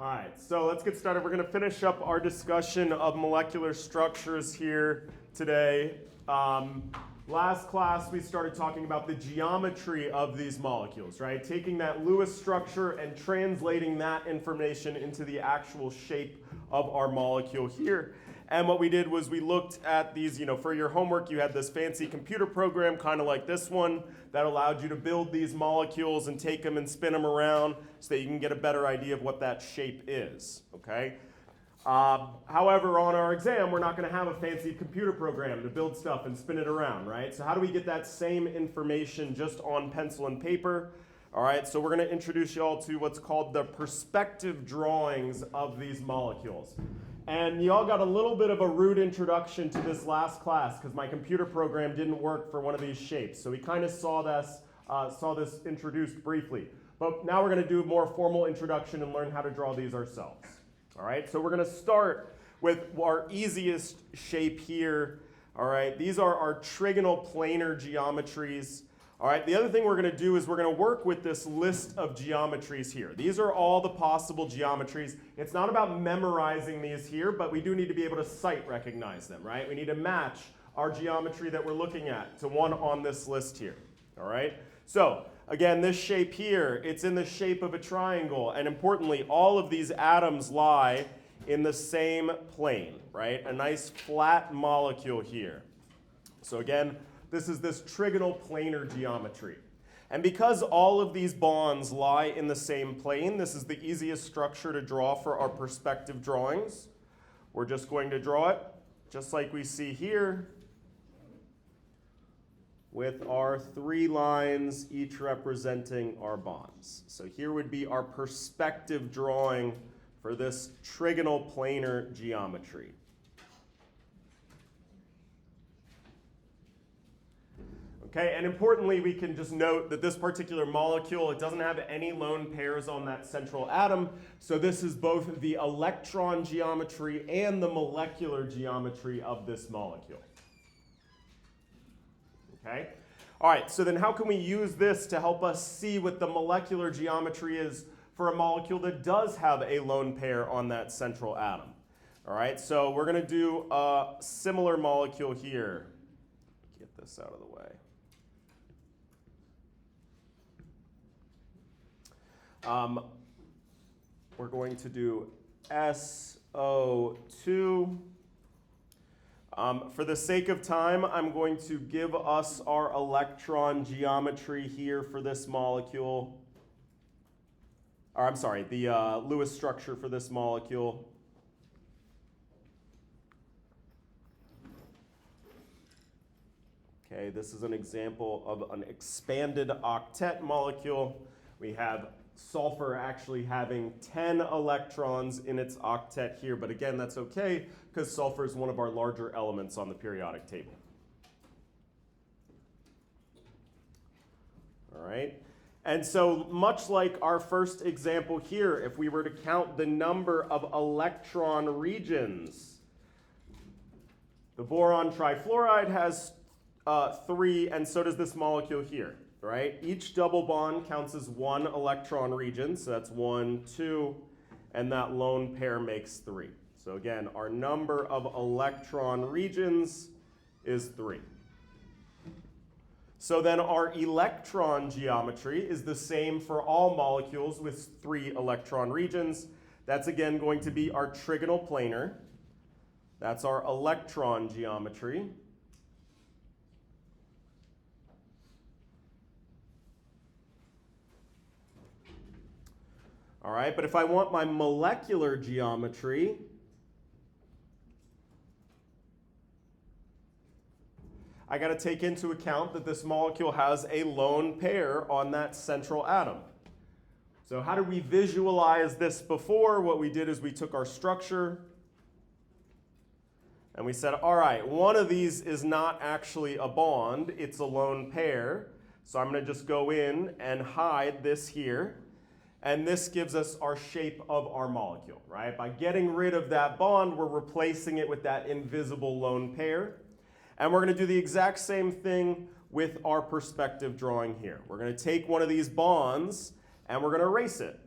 All right, so let's get started. We're going to finish up our discussion of molecular structures here today. Last class, we started talking about the geometry of these molecules, right? Taking that Lewis structure and translating that information into the actual shape of our molecule here. And what we did was we looked at these, for your homework, you had this fancy computer program, kind of like this one, that allowed you to build these molecules and take them and spin them around so that you can get a better idea of what that shape is, okay? However, on our exam, we're not going to have a fancy computer program to build stuff and spin it around, right? So how do we get that same information just on pencil and paper? All right, so we're going to introduce you all to what's called the perspective drawings of these molecules. And you all got a little bit of a rude introduction to this last class because my computer program didn't work for one of these shapes. So we kind of saw this introduced briefly. But now we're going to do a more formal introduction and learn how to draw these ourselves. All right, so we're going to start with our easiest shape here. All right, these are our trigonal planar geometries. All right, the other thing we're going to do is we're going to work with this list of geometries here. These are all the possible geometries. It's not about memorizing these here, but we do need to be able to sight recognize them, right? We need to match our geometry that we're looking at to one on this list here. All right, so again, this shape here, it's in the shape of a triangle, and importantly, all of these atoms lie in the same plane, right? A nice flat molecule here. So again, this is this trigonal planar geometry. And because all of these bonds lie in the same plane, this is the easiest structure to draw for our perspective drawings. We're just going to draw it just like we see here, with our three lines, each representing our bonds. So here would be our perspective drawing for this trigonal planar geometry. Okay, and importantly, we can just note that this particular molecule, it doesn't have any lone pairs on that central atom, so this is both the electron geometry and the molecular geometry of this molecule. Okay? All right, so then how can we use this to help us see what the molecular geometry is for a molecule that does have a lone pair on that central atom? All right, so we're going to do a similar molecule here. Get this out of the way. We're going to do SO2. For the sake of time, I'm going to give us our electron geometry here for this molecule. Or I'm sorry, the Lewis structure for this molecule. Okay, this is an example of an expanded octet molecule. We have sulfur actually having 10 electrons in its octet here, but again, that's okay because sulfur is one of our larger elements on the periodic table. All right, and so much like our first example here, if we were to count the number of electron regions, the boron trifluoride has 3, and so does this molecule here. Right? Each double bond counts as 1 electron region, so that's 1, 2, and that lone pair makes 3. So again, our number of electron regions is 3. So then our electron geometry is the same for all molecules with 3 electron regions. That's again going to be our trigonal planar. That's our electron geometry. All right, but if I want my molecular geometry, I got to take into account that this molecule has a lone pair on that central atom. So how did we visualize this before? What we did is we took our structure and we said, all right, one of these is not actually a bond, it's a lone pair. So I'm going to just go in and hide this here. And this gives us our shape of our molecule, right? By getting rid of that bond, we're replacing it with that invisible lone pair. And we're going to do the exact same thing with our perspective drawing here. We're going to take one of these bonds and we're going to erase it.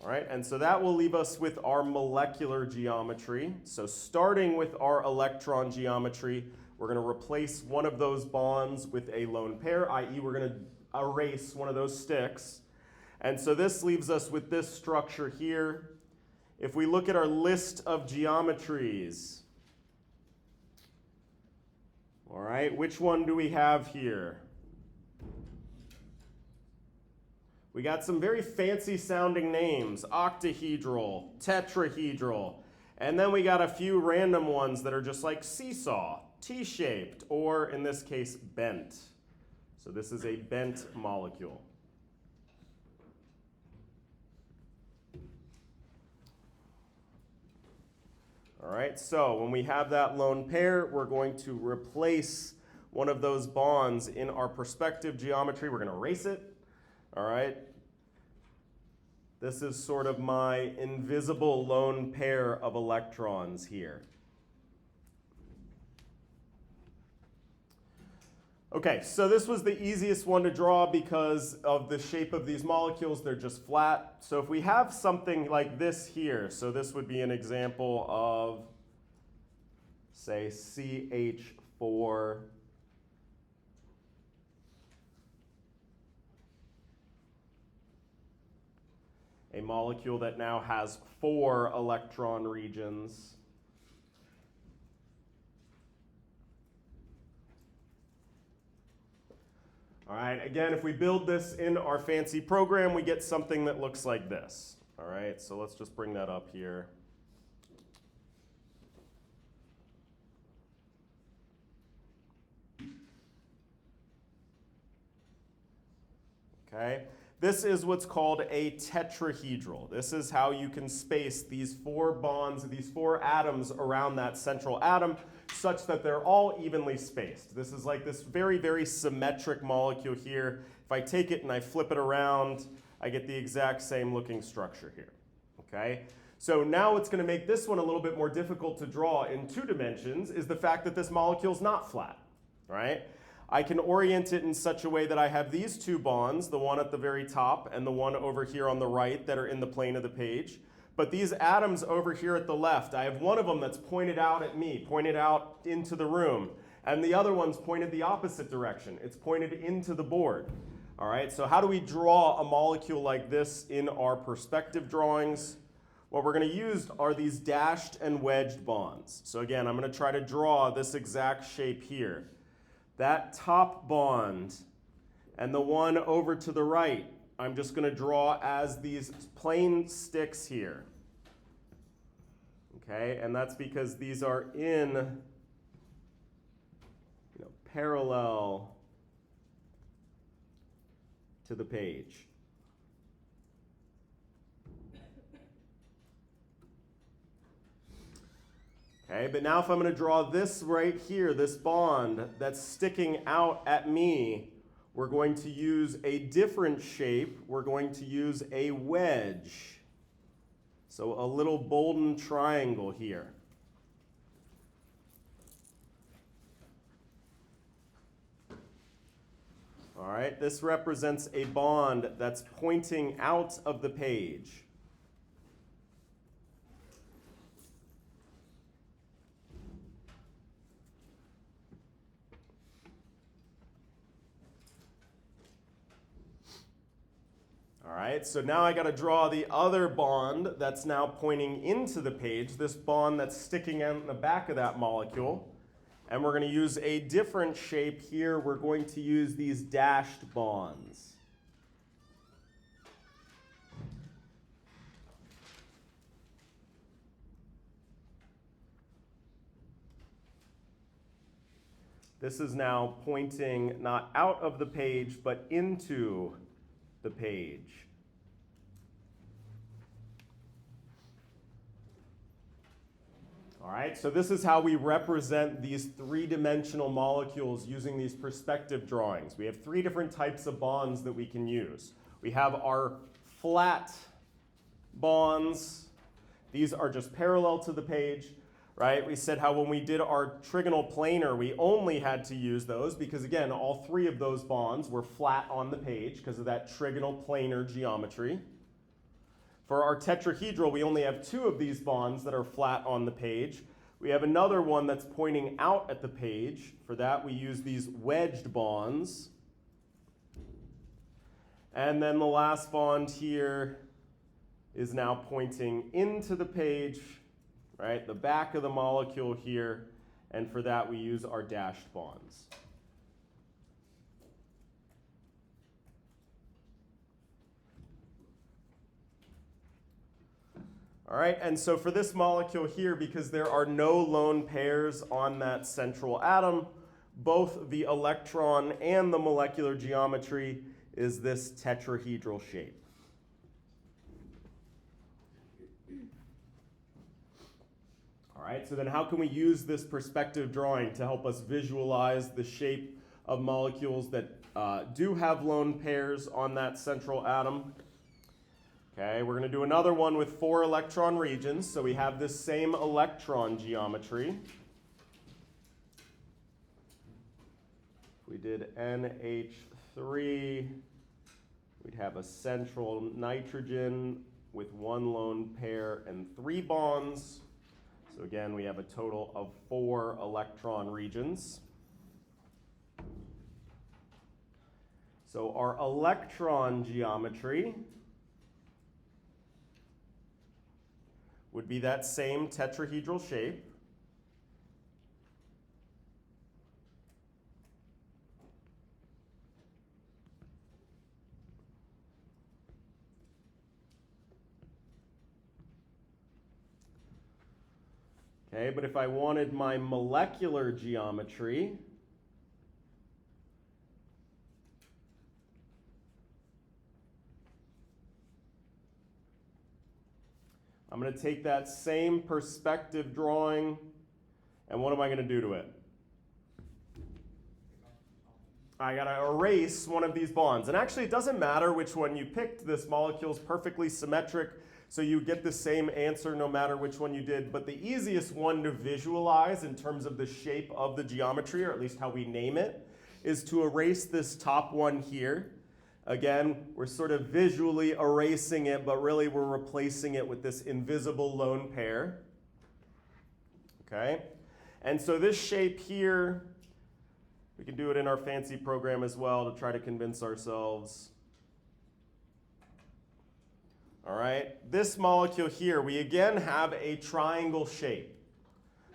All right, and so that will leave us with our molecular geometry. So starting with our electron geometry, we're going to replace one of those bonds with a lone pair, i.e. we're going to erase one of those sticks. And so this leaves us with this structure here. If we look at our list of geometries, all right, which one do we have here? We got some very fancy sounding names, octahedral, tetrahedral, and then we got a few random ones that are just like seesaw, T-shaped, or in this case, bent. So this is a bent molecule. All right, so when we have that lone pair, we're going to replace one of those bonds in our perspective geometry. We're going to erase it. All right. This is sort of my invisible lone pair of electrons here. Okay, so this was the easiest one to draw because of the shape of these molecules. They're just flat. So if we have something like this here, so this would be an example of, say, CH4. A molecule that now has 4 electron regions. All right, again, if we build this in our fancy program, we get something that looks like this. All right, so let's just bring that up here. Okay. This is what's called a tetrahedral. This is how you can space these 4 bonds, these 4 atoms around that central atom such that they're all evenly spaced. This is like this very, very symmetric molecule here. If I take it and I flip it around, I get the exact same looking structure here. Okay? So now what's going to make this one a little bit more difficult to draw in 2 dimensions is the fact that this molecule is not flat. Right? I can orient it in such a way that I have these 2 bonds, the one at the very top and the one over here on the right that are in the plane of the page. But these atoms over here at the left, I have one of them that's pointed out at me, pointed out into the room, and the other one's pointed the opposite direction. It's pointed into the board. All right, so how do we draw a molecule like this in our perspective drawings? What we're going to use are these dashed and wedged bonds. So again, I'm going to try to draw this exact shape here. That top bond and the one over to the right, I'm just going to draw as these plain sticks here. Okay, and that's because these are in parallel to the page. Okay, but now if I'm going to draw this right here, this bond that's sticking out at me, we're going to use a different shape. We're going to use a wedge. So a little Bolden triangle here. All right, this represents a bond that's pointing out of the page. All right, so now I got to draw the other bond that's now pointing into the page, this bond that's sticking out in the back of that molecule. And we're going to use a different shape here. We're going to use these dashed bonds. This is now pointing not out of the page, but into the page. All right, so this is how we represent these 3-dimensional molecules using these perspective drawings. We have 3 different types of bonds that we can use. We have our flat bonds. These are just parallel to the page, right? We said how when we did our trigonal planar, we only had to use those because, again, all 3 of those bonds were flat on the page because of that trigonal planar geometry. For our tetrahedral, we only have 2 of these bonds that are flat on the page. We have another one that's pointing out at the page. For that, we use these wedged bonds. And then the last bond here is now pointing into the page, right? The back of the molecule here. And for that, we use our dashed bonds. All right, and so for this molecule here, because there are no lone pairs on that central atom, both the electron and the molecular geometry is this tetrahedral shape. All right, so then how can we use this perspective drawing to help us visualize the shape of molecules that do have lone pairs on that central atom? Okay, we're going to do another one with 4 electron regions, so we have this same electron geometry. If we did NH3, we'd have a central nitrogen with 1 lone pair and 3 bonds. So again, we have a total of 4 electron regions. So our electron geometry would be that same tetrahedral shape. Okay, but if I wanted my molecular geometry, I'm going to take that same perspective drawing, and what am I going to do to it? I got to erase one of these bonds. And actually, it doesn't matter which one you picked. This molecule is perfectly symmetric, so you get the same answer no matter which one you did. But the easiest one to visualize in terms of the shape of the geometry, or at least how we name it, is to erase this top one here. Again, we're sort of visually erasing it, but really we're replacing it with this invisible lone pair. Okay? And so this shape here, we can do it in our fancy program as well to try to convince ourselves. All right? This molecule here, we again have a triangle shape.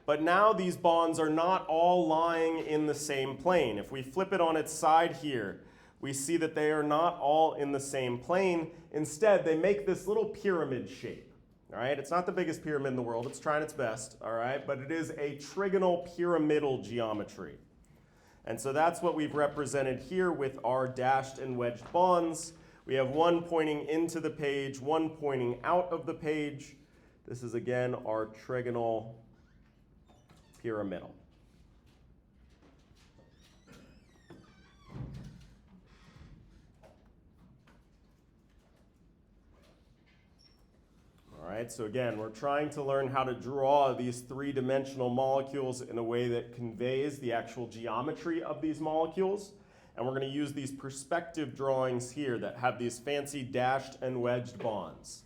But now these bonds are not all lying in the same plane. If we flip it on its side here, we see that they are not all in the same plane. Instead, they make this little pyramid shape. All right? It's not the biggest pyramid in the world. It's trying its best, all right? But it is a trigonal pyramidal geometry. And so that's what we've represented here with our dashed and wedged bonds. We have one pointing into the page, one pointing out of the page. This is, again, our trigonal pyramidal. All right, so again, we're trying to learn how to draw these 3-dimensional molecules in a way that conveys the actual geometry of these molecules. And we're going to use these perspective drawings here that have these fancy dashed and wedged bonds.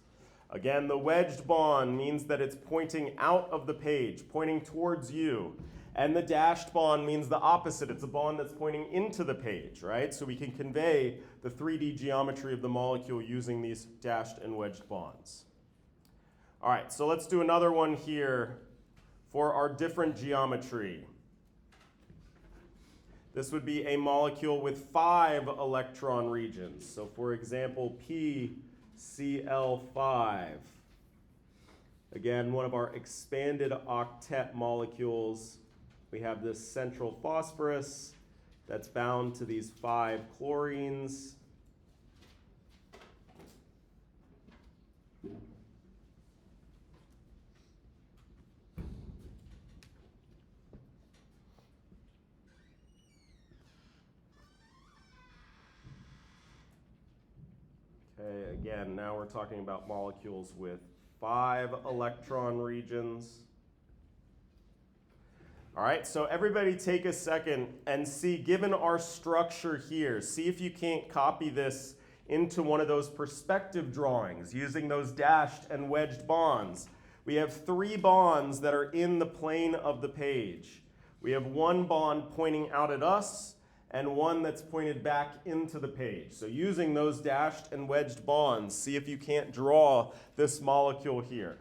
Again, the wedged bond means that it's pointing out of the page, pointing towards you. And the dashed bond means the opposite. It's a bond that's pointing into the page, right? So we can convey the 3D geometry of the molecule using these dashed and wedged bonds. All right, so let's do another one here for our different geometry. This would be a molecule with 5 electron regions. So for example, PCl5. Again, one of our expanded octet molecules. We have this central phosphorus that's bound to these 5 chlorines. Okay, again, now we're talking about molecules with 5 electron regions. All right, so everybody take a second and see, given our structure here, see if you can't copy this into one of those perspective drawings using those dashed and wedged bonds. We have 3 bonds that are in the plane of the page. We have 1 bond pointing out at us and 1 that's pointed back into the page. So using those dashed and wedged bonds, see if you can't draw this molecule here.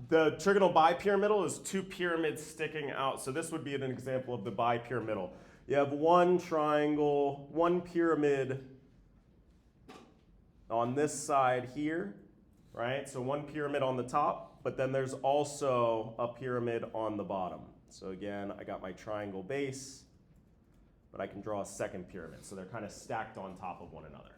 The trigonal bipyramidal is 2 pyramids sticking out. So this would be an example of the bipyramidal. You have 1 triangle, 1 pyramid on this side here, right? So 1 pyramid on the top, but then there's also a pyramid on the bottom. So again, I got my triangle base, but I can draw a second pyramid. So they're kind of stacked on top of one another.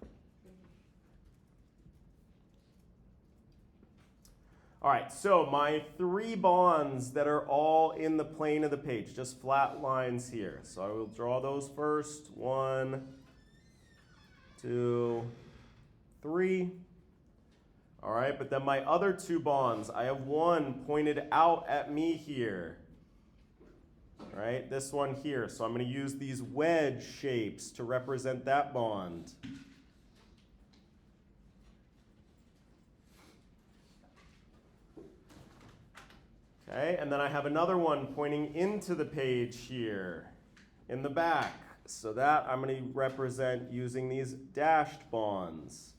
All right, so my 3 bonds that are all in the plane of the page, just flat lines here. So I will draw those first. 1, 2, 3. All right, but then my other 2 bonds, I have 1 pointed out at me here. All right, this one here. So I'm going to use these wedge shapes to represent that bond. Okay, and then I have another one pointing into the page here in the back. So that I'm going to represent using these dashed bonds.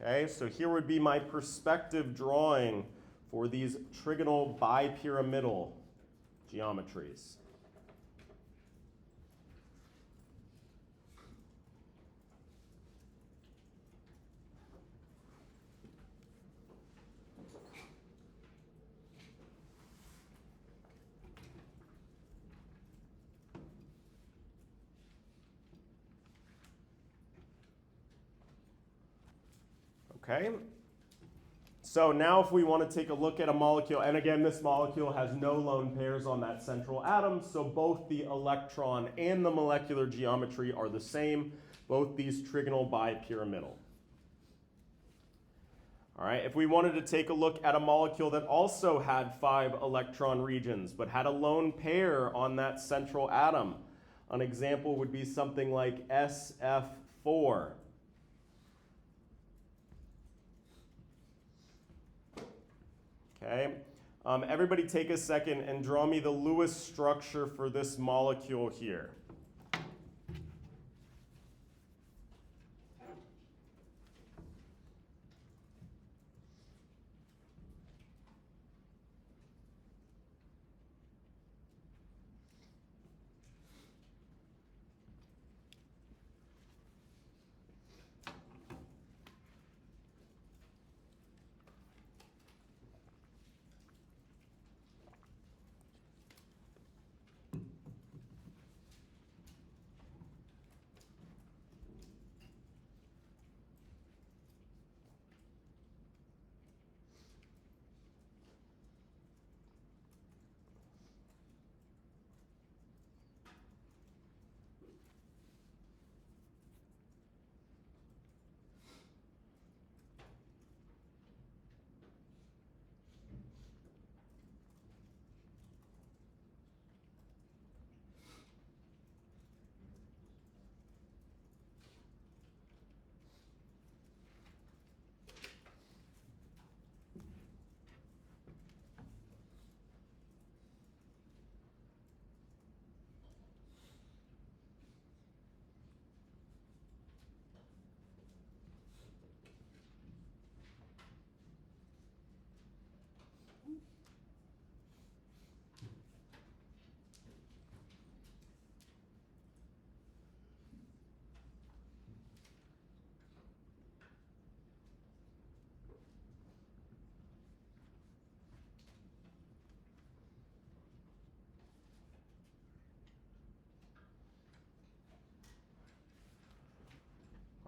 Okay, so here would be my perspective drawing for these trigonal bipyramidal geometries. Okay, so now if we want to take a look at a molecule, and again, this molecule has no lone pairs on that central atom, so both the electron and the molecular geometry are the same, both these trigonal bipyramidal. All right, if we wanted to take a look at a molecule that also had 5 electron regions, but had a lone pair on that central atom, an example would be something like SF4. Okay, everybody take a second and draw me the Lewis structure for this molecule here.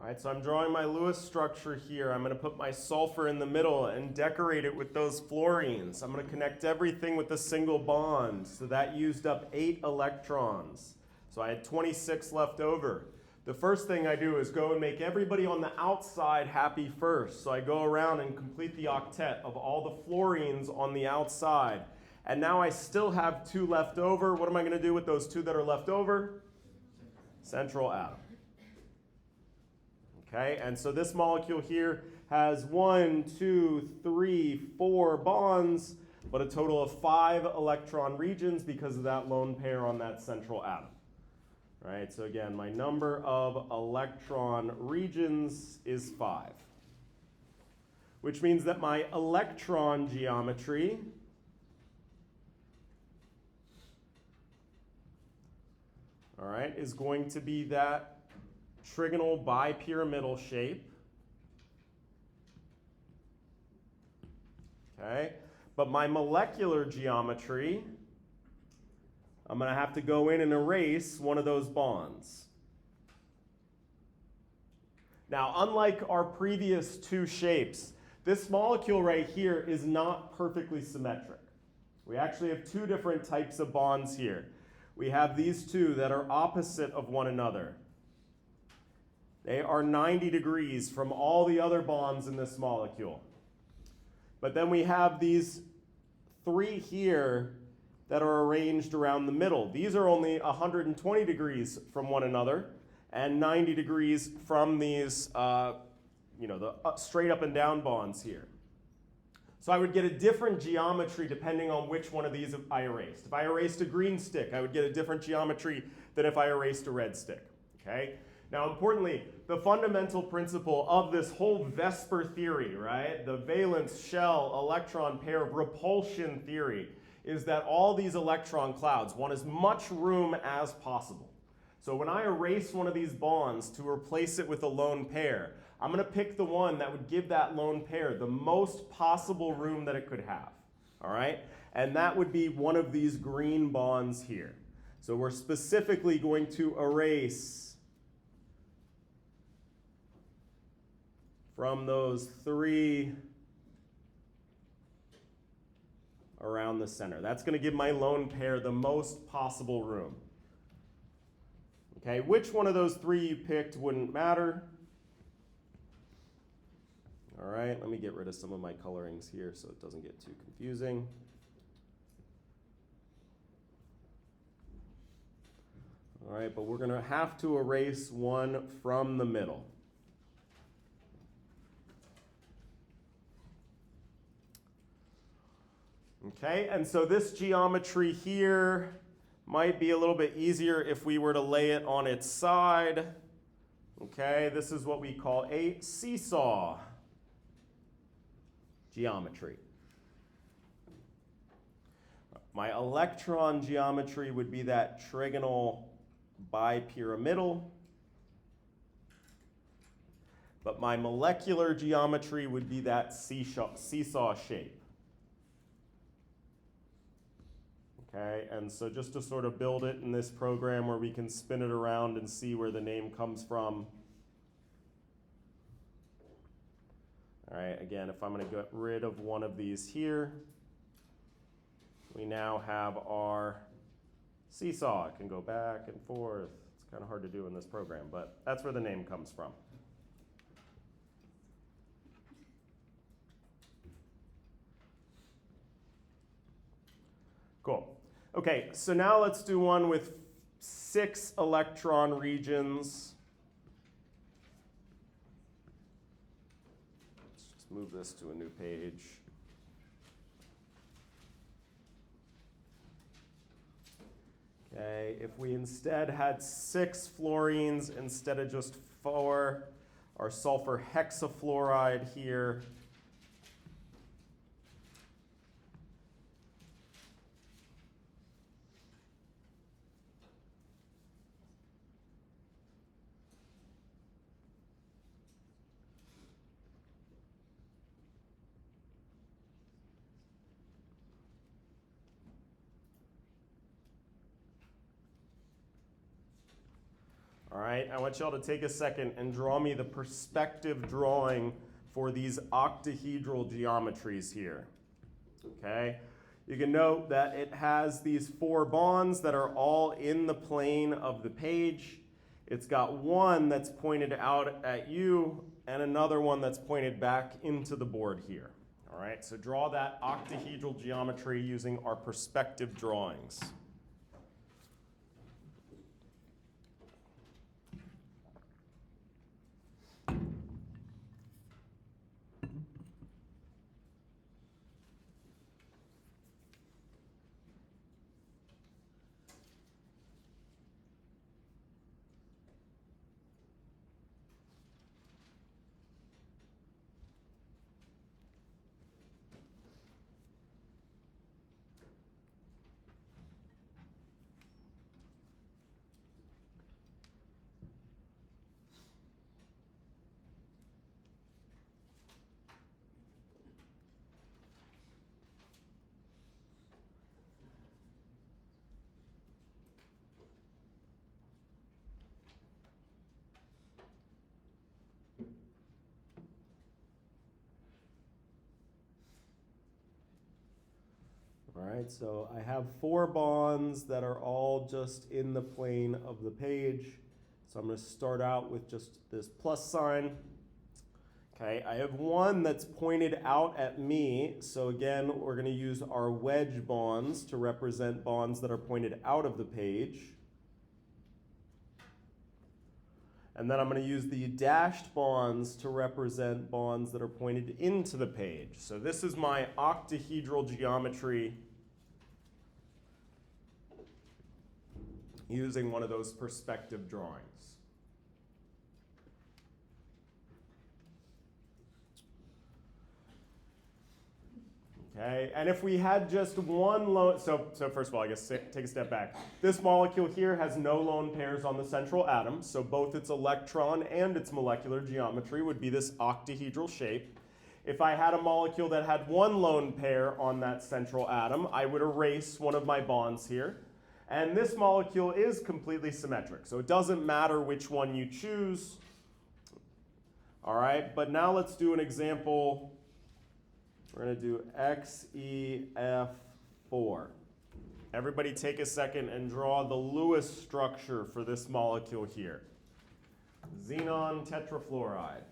All right, so I'm drawing my Lewis structure here. I'm going to put my sulfur in the middle and decorate it with those fluorines. I'm going to connect everything with a single bond. So that used up 8 electrons. So I had 26 left over. The first thing I do is go and make everybody on the outside happy first. So I go around and complete the octet of all the fluorines on the outside. And now I still have 2 left over. What am I going to do with those 2 that are left over? Central atom. Okay, and so this molecule here has 1, 2, 3, 4 bonds, but a total of 5 electron regions because of that lone pair on that central atom. All right, so again, my number of electron regions is 5, which means that my electron geometry is going to be that trigonal bipyramidal shape. Okay, but my molecular geometry, I'm going to have to go in and erase one of those bonds. Now, unlike our previous 2 shapes, this molecule right here is not perfectly symmetric. We actually have 2 different types of bonds here. We have these 2 that are opposite of one another. They are 90 degrees from all the other bonds in this molecule. But then we have these 3 here that are arranged around the middle. These are only 120 degrees from one another and 90 degrees from these, the straight up and down bonds here. So I would get a different geometry depending on which one of these I erased. If I erased a green stick, I would get a different geometry than if I erased a red stick. Okay? Now, importantly, the fundamental principle of this whole VSEPR theory, right, the valence shell electron pair repulsion theory, is that all these electron clouds want as much room as possible. So when I erase one of these bonds to replace it with a lone pair, I'm going to pick the one that would give that lone pair the most possible room that it could have. All right? And that would be one of these green bonds here. So we're specifically going to erase from those 3 around the center. That's going to give my lone pair the most possible room. Okay, which one of those 3 you picked wouldn't matter. All right, let me get rid of some of my colorings here so it doesn't get too confusing. All right, but we're going to have to erase one from the middle. Okay, and so this geometry here might be a little bit easier if we were to lay it on its side. Okay, this is what we call a seesaw geometry. My electron geometry would be that trigonal bipyramidal, but my molecular geometry would be that seesaw shape. Okay, and so just to sort of build it in this program where we can spin it around and see where the name comes from. All right, again, if I'm going to get rid of one of these here, we now have our seesaw. It can go back and forth. It's kind of hard to do in this program, but that's where the name comes from. Cool. Okay, so now let's do one with 6 electron regions. Let's just move this to a new page. Okay, if we instead had 6 fluorines instead of just 4, our sulfur hexafluoride here. All All right, I want y'all to take a second and draw me the perspective drawing for these octahedral geometries here. Okay, you can note that it has these 4 bonds that are all in the plane of the page. It's got one that's pointed out at you and another one that's pointed back into the board here. All right, so draw that octahedral geometry using our perspective drawings. All right, so I have 4 bonds that are all just in the plane of the page. So I'm going to start out with just this plus sign. Okay, I have one that's pointed out at me. So again, we're going to use our wedge bonds to represent bonds that are pointed out of the page. And then I'm going to use the dashed bonds to represent bonds that are pointed into the page. So this is my octahedral geometry using one of those perspective drawings. Okay, and if we had just one lone, so first of all, I guess take a step back. This molecule here has no lone pairs on the central atom, so both its electron and its molecular geometry would be this octahedral shape. If I had a molecule that had one lone pair on that central atom, I would erase one of my bonds here. And this molecule is completely symmetric, so it doesn't matter which one you choose. All right, but now let's do an example. We're going to do XeF4. Everybody take a second and draw the Lewis structure for this molecule here. Xenon tetrafluoride.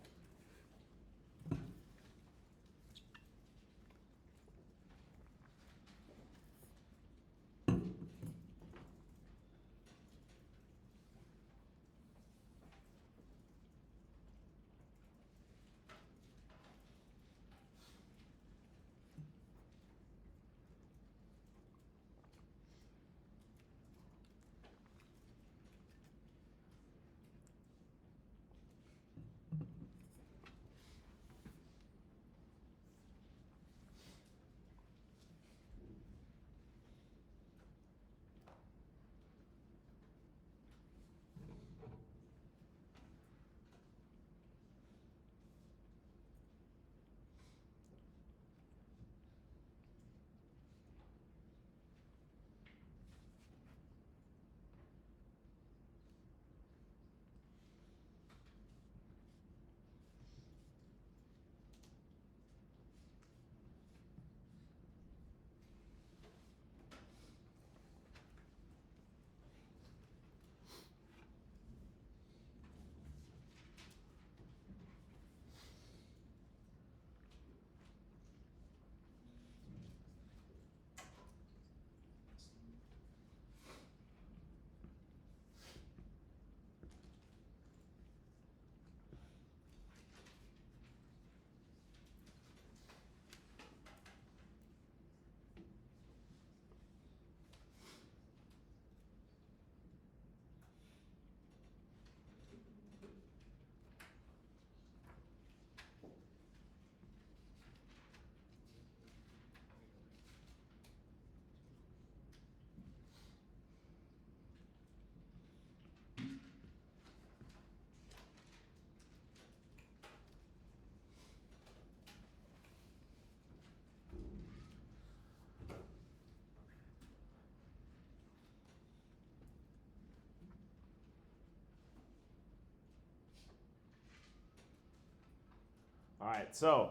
All right, so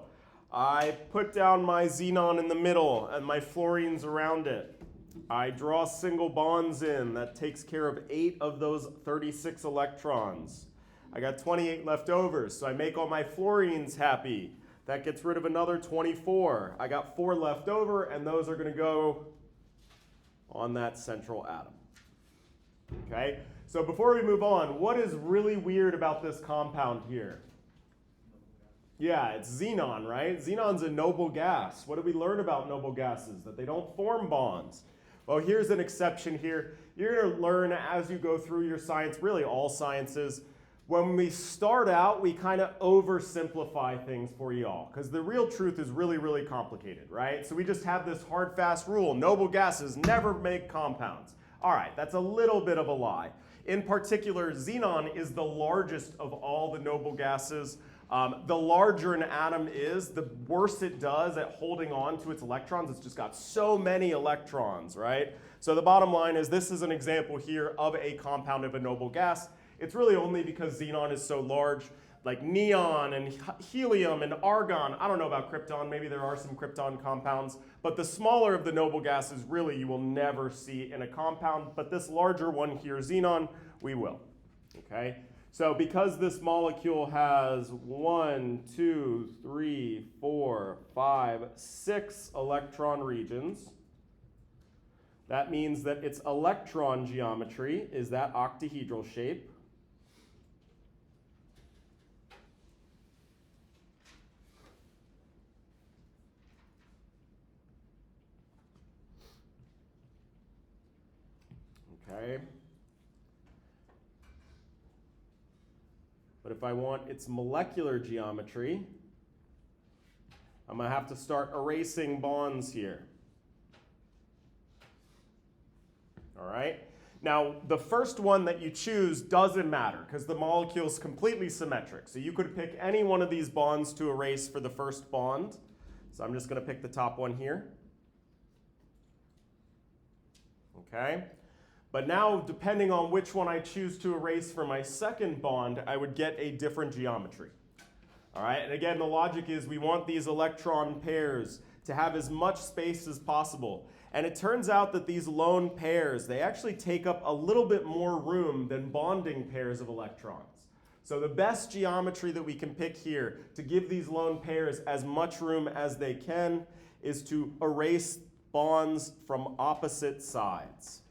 I put down my xenon in the middle and my fluorines around it. I draw single bonds in. That takes care of 8 of those 36 electrons. I got 28 left over, so I make all my fluorines happy. That gets rid of another 24. I got 4 left over, and those are going to go on that central atom. Okay? So before we move on, what is really weird about this compound here? Yeah, it's xenon, right? Xenon's a noble gas. What did we learn about noble gases? That they don't form bonds. Well, here's an exception here. You're going to learn as you go through your science, really all sciences. When we start out, we kind of oversimplify things for y'all because the real truth is really, really complicated, right? So we just have this hard, fast rule. Noble gases never make compounds. All right, that's a little bit of a lie. In particular, xenon is the largest of all the noble gases. The larger an atom is, the worse it does at holding on to its electrons. It's just got so many electrons, right? So the bottom line is this is an example here of a compound of a noble gas. It's really only because xenon is so large, like neon and helium and argon. I don't know about krypton. Maybe there are some krypton compounds. But the smaller of the noble gases, really, you will never see in a compound. But this larger one here, xenon, we will. Okay? So because this molecule has 1, 2, 3, 4, 5, 6 electron regions, that means that its electron geometry is that octahedral shape. Okay. But if I want its molecular geometry, I'm going to have to start erasing bonds here. All right? Now, the first one that you choose doesn't matter because the molecule is completely symmetric. So you could pick any one of these bonds to erase for the first bond. So I'm just going to pick the top one here. Okay? But now, depending on which one I choose to erase for my second bond, I would get a different geometry. All right, and again, the logic is we want these electron pairs to have as much space as possible. And it turns out that these lone pairs, they actually take up a little bit more room than bonding pairs of electrons. So the best geometry that we can pick here to give these lone pairs as much room as they can is to erase bonds from opposite sides.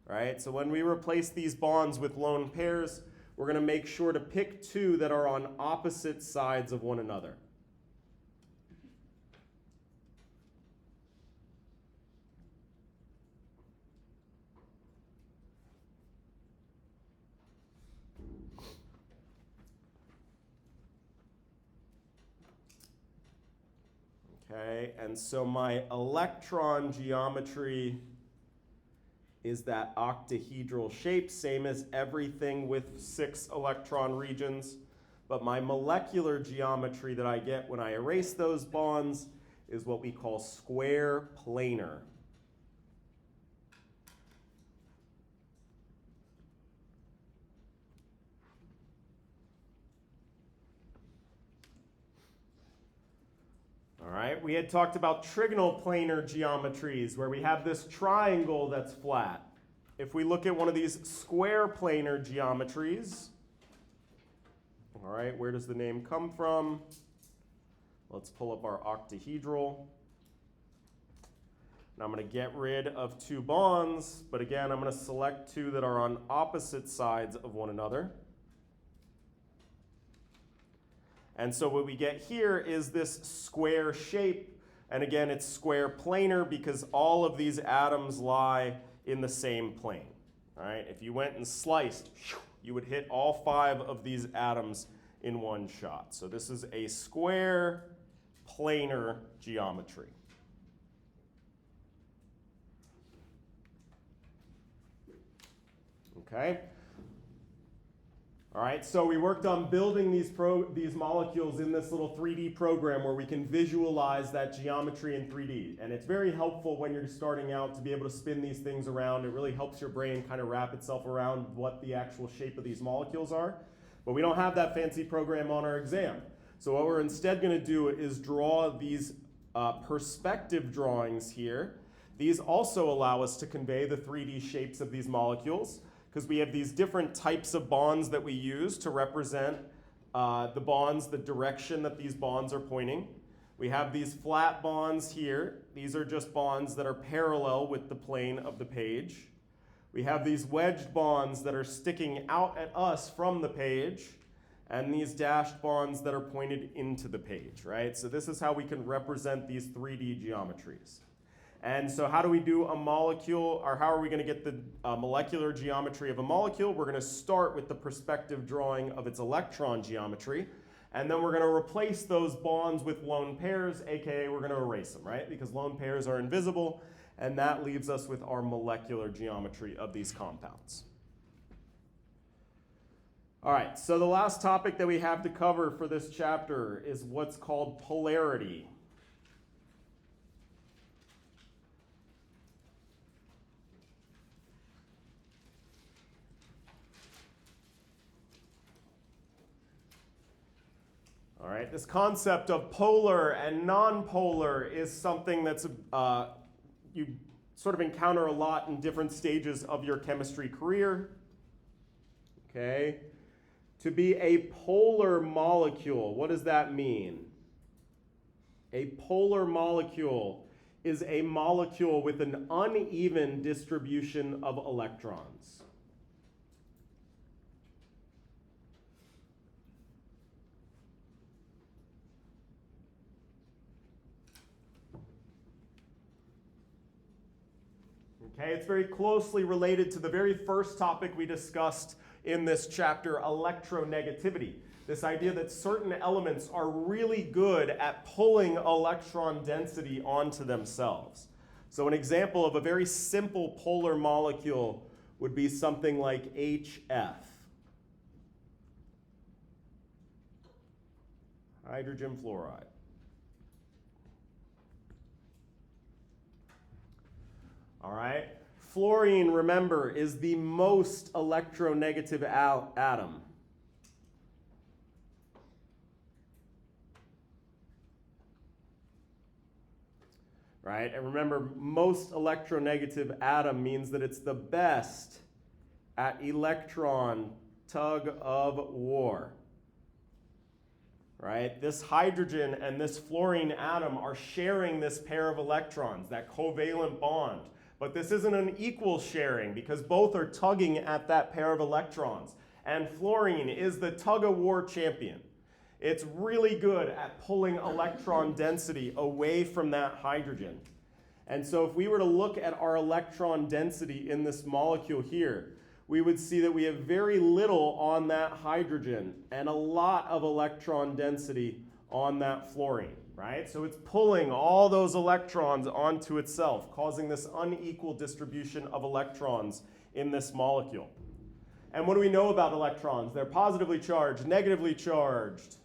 Right? So when we replace these bonds with lone pairs, we're going to make sure to pick 2 that are on opposite sides of one another. Okay, and so my electron geometry is that octahedral shape, same as everything with 6 electron regions. But my molecular geometry that I get when I erase those bonds is what we call square planar. All right, we had talked about trigonal planar geometries where we have this triangle that's flat. If we look at one of these square planar geometries, all right, where does the name come from? Let's pull up our octahedral. Now I'm going to get rid of 2 bonds, but again, I'm going to select 2 that are on opposite sides of one another. And so what we get here is this square shape. And again, it's square planar because all of these atoms lie in the same plane. All right? If you went and sliced, you would hit all 5 of these atoms in one shot. So this is a square planar geometry. Okay? All right, so we worked on building these molecules in this little 3D program where we can visualize that geometry in 3D. And it's very helpful when you're starting out to be able to spin these things around. It really helps your brain kind of wrap itself around what the actual shape of these molecules are. But we don't have that fancy program on our exam. So what we're instead going to do is draw these perspective drawings here. These also allow us to convey the 3D shapes of these molecules because we have these different types of bonds that we use to represent the bonds, the direction that these bonds are pointing. We have these flat bonds here. These are just bonds that are parallel with the plane of the page. We have these wedged bonds that are sticking out at us from the page, and these dashed bonds that are pointed into the page, right? So this is how we can represent these 3D geometries. And so how do we do a molecule, or how are we going to get the molecular geometry of a molecule? We're going to start with the perspective drawing of its electron geometry, and then we're going to replace those bonds with lone pairs, aka we're going to erase them, right? Because lone pairs are invisible, and that leaves us with our molecular geometry of these compounds. All right, so the last topic that we have to cover for this chapter is what's called polarity. All right, this concept of polar and nonpolar is something that's you sort of encounter a lot in different stages of your chemistry career. Okay. To be a polar molecule, what does that mean? A polar molecule is a molecule with an uneven distribution of electrons. Okay, it's very closely related to the very first topic we discussed in this chapter, electronegativity. This idea that certain elements are really good at pulling electron density onto themselves. So an example of a very simple polar molecule would be something like HF. Hydrogen fluoride. All right. Fluorine, remember, is the most electronegative atom. Right? And remember, most electronegative atom means that it's the best at electron tug of war. Right? This hydrogen and this fluorine atom are sharing this pair of electrons, that covalent bond. But this isn't an equal sharing because both are tugging at that pair of electrons. And fluorine is the tug-of-war champion. It's really good at pulling electron density away from that hydrogen. And so if we were to look at our electron density in this molecule here, we would see that we have very little on that hydrogen and a lot of electron density on that fluorine. Right? So it's pulling all those electrons onto itself, causing this unequal distribution of electrons in this molecule. And what do we know about electrons? They're positively charged, negatively charged,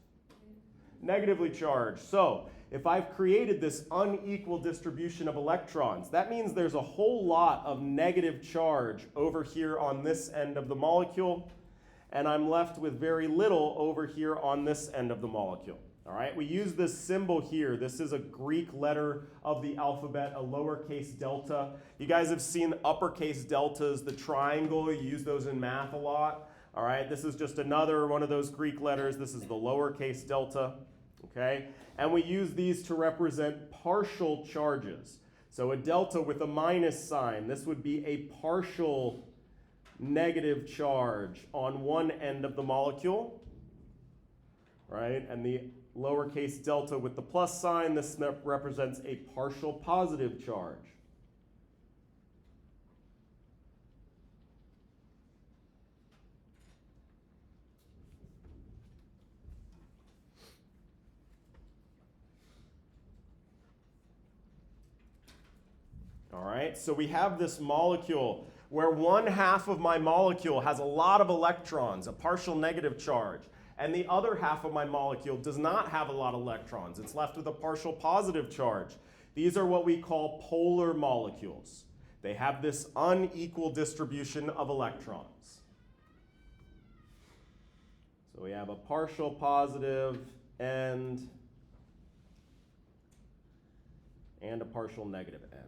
negatively charged. So if I've created this unequal distribution of electrons, that means there's a whole lot of negative charge over here on this end of the molecule, and I'm left with very little over here on this end of the molecule. All right, we use this symbol here. This is a Greek letter of the alphabet, a lowercase delta. You guys have seen uppercase deltas, the triangle. You use those in math a lot. All right, this is just another one of those Greek letters. This is the lowercase delta. Okay, and we use these to represent partial charges. So a delta with a minus sign, this would be a partial negative charge on one end of the molecule. Right, and the lowercase delta with the plus sign, this represents a partial positive charge. All right, so we have this molecule where one half of my molecule has a lot of electrons, a partial negative charge. And the other half of my molecule does not have a lot of electrons. It's left with a partial positive charge. These are what we call polar molecules. They have this unequal distribution of electrons. So we have a partial positive end and a partial negative end.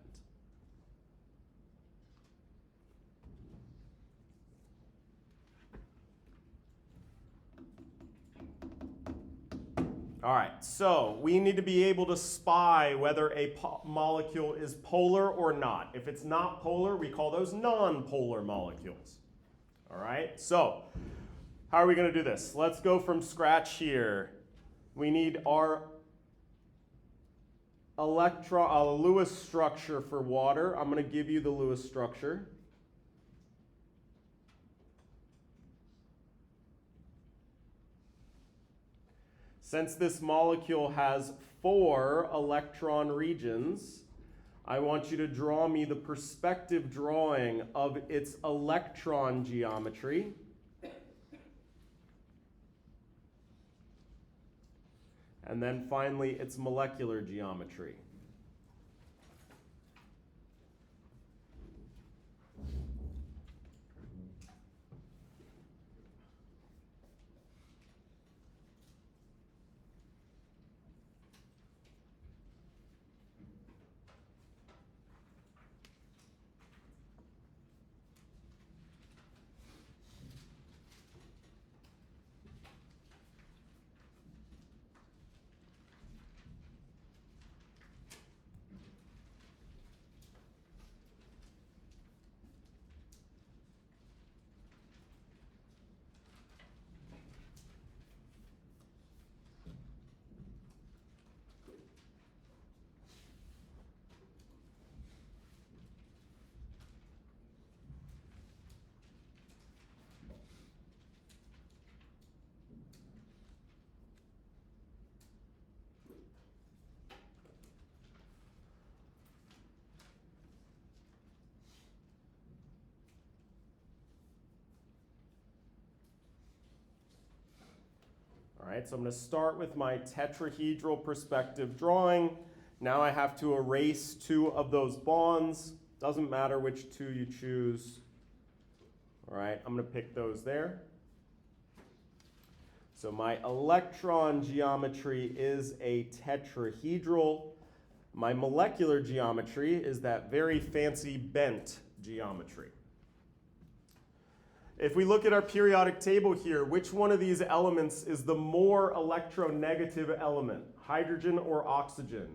All right, so we need to be able to spy whether a molecule is polar or not. If it's not polar, we call those non-polar molecules. All right, so how are we going to do this? Let's go from scratch here. We need our Lewis structure for water. I'm going to give you the Lewis structure. Since this molecule has 4 electron regions, I want you to draw me the perspective drawing of its electron geometry. And then finally, its molecular geometry. All right, so I'm going to start with my tetrahedral perspective drawing. Now I have to erase 2 of those bonds. Doesn't matter which 2 you choose. All right, I'm going to pick those there. So my electron geometry is a tetrahedral. My molecular geometry is that very fancy bent geometry. If we look at our periodic table here, which one of these elements is the more electronegative element? Hydrogen or oxygen?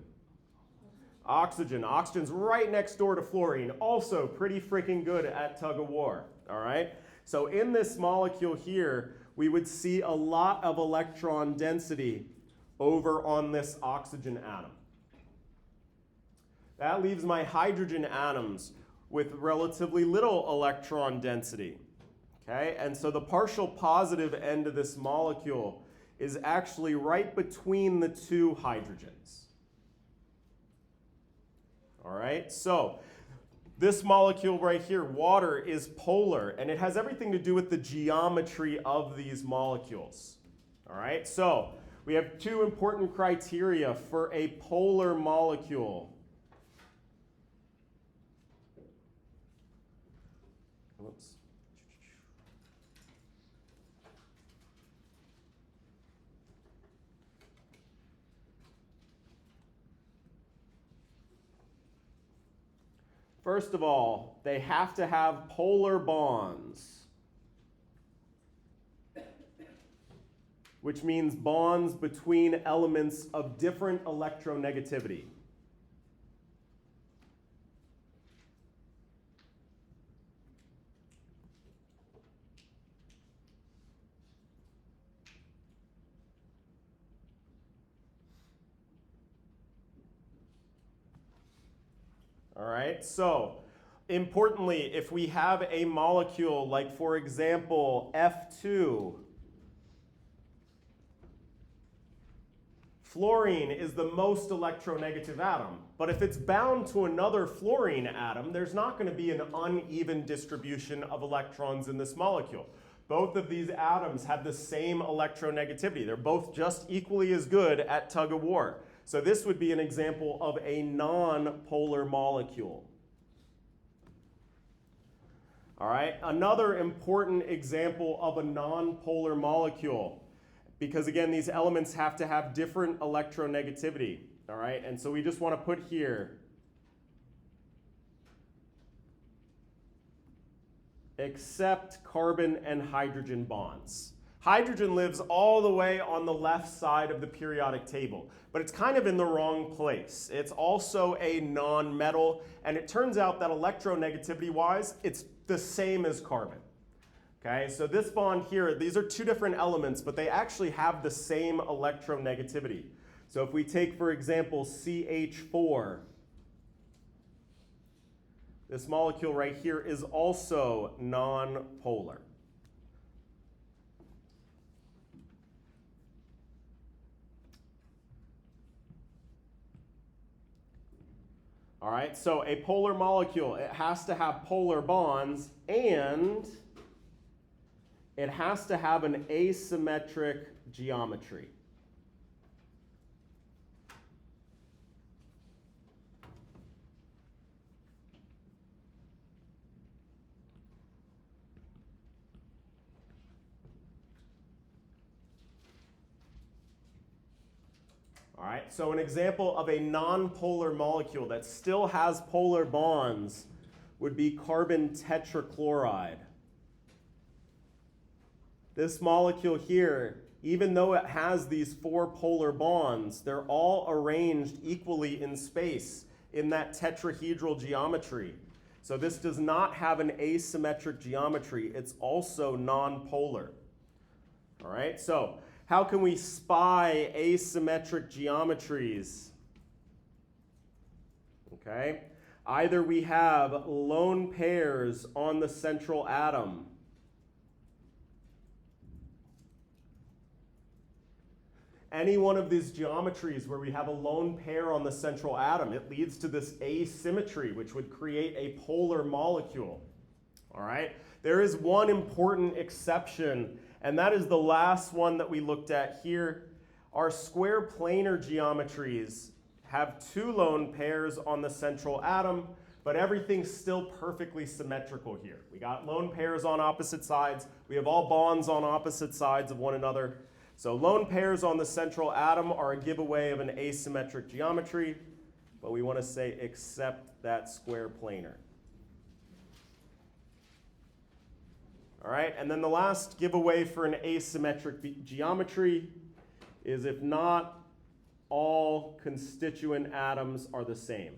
Oxygen. Oxygen's right next door to fluorine. Also pretty freaking good at tug of war. All right? So in this molecule here, we would see a lot of electron density over on this oxygen atom. That leaves my hydrogen atoms with relatively little electron density. Okay, and so the partial positive end of this molecule is actually right between the 2 hydrogens. All right, so this molecule right here, water, is polar, and it has everything to do with the geometry of these molecules. All right, so we have 2 important criteria for a polar molecule. Whoops. First of all, they have to have polar bonds, which means bonds between elements of different electronegativity. All right, so importantly, if we have a molecule like, for example, F2, fluorine is the most electronegative atom. But if it's bound to another fluorine atom, there's not going to be an uneven distribution of electrons in this molecule. Both of these atoms have the same electronegativity. They're both just equally as good at tug of war. So this would be an example of a non-polar molecule. All right, another important example of a non-polar molecule. because again, these elements have to have different electronegativity, all right? And so we just want to put here, except carbon and hydrogen bonds. Hydrogen lives all the way on the left side of the periodic table, but it's kind of in the wrong place. It's also a non-metal, and it turns out that electronegativity-wise, it's the same as carbon. Okay, so this bond here, these are two different elements, but they actually have the same electronegativity. So if we take, for example, CH4, this molecule right here is also non-polar. All right, so a polar molecule, it has to have polar bonds, and it has to have an asymmetric geometry. All right, so an example of a nonpolar molecule that still has polar bonds would be carbon tetrachloride. This molecule here, even though it has these 4 polar bonds, they're all arranged equally in space in that tetrahedral geometry. So this does not have an asymmetric geometry. It's also nonpolar. All right, so how can we spy asymmetric geometries? Okay, either we have lone pairs on the central atom, any one of these geometries where we have a lone pair on the central atom, it leads to this asymmetry, which would create a polar molecule. All right, there is one important exception, and that is the last one that we looked at here. Our square planar geometries have 2 lone pairs on the central atom, but everything's still perfectly symmetrical here. We got lone pairs on opposite sides. We have all bonds on opposite sides of one another. So lone pairs on the central atom are a giveaway of an asymmetric geometry, but we want to say except that square planar. All right, and then the last giveaway for an asymmetric geometry is if not all constituent atoms are the same.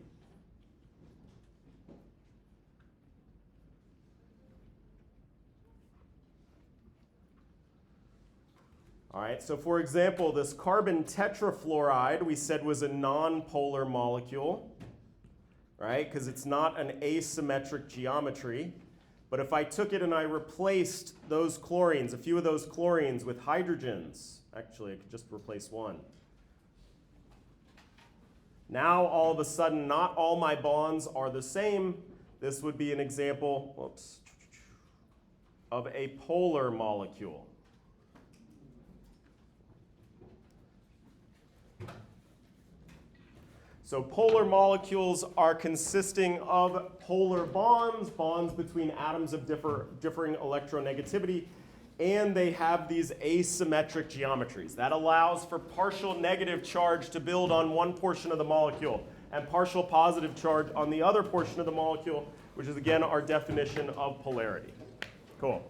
All right, so for example, this carbon tetrafluoride we said was a nonpolar molecule, right? Because it's not an asymmetric geometry. But if I took it and I replaced those chlorines, a few of those chlorines with hydrogens, actually I could just replace one. Now all of a sudden, not all my bonds are the same. This would be an example, of a polar molecule. So polar molecules are consisting of polar bonds, bonds between atoms of differing electronegativity, and they have these asymmetric geometries. That allows for partial negative charge to build on one portion of the molecule and partial positive charge on the other portion of the molecule, which is again our definition of polarity. Cool.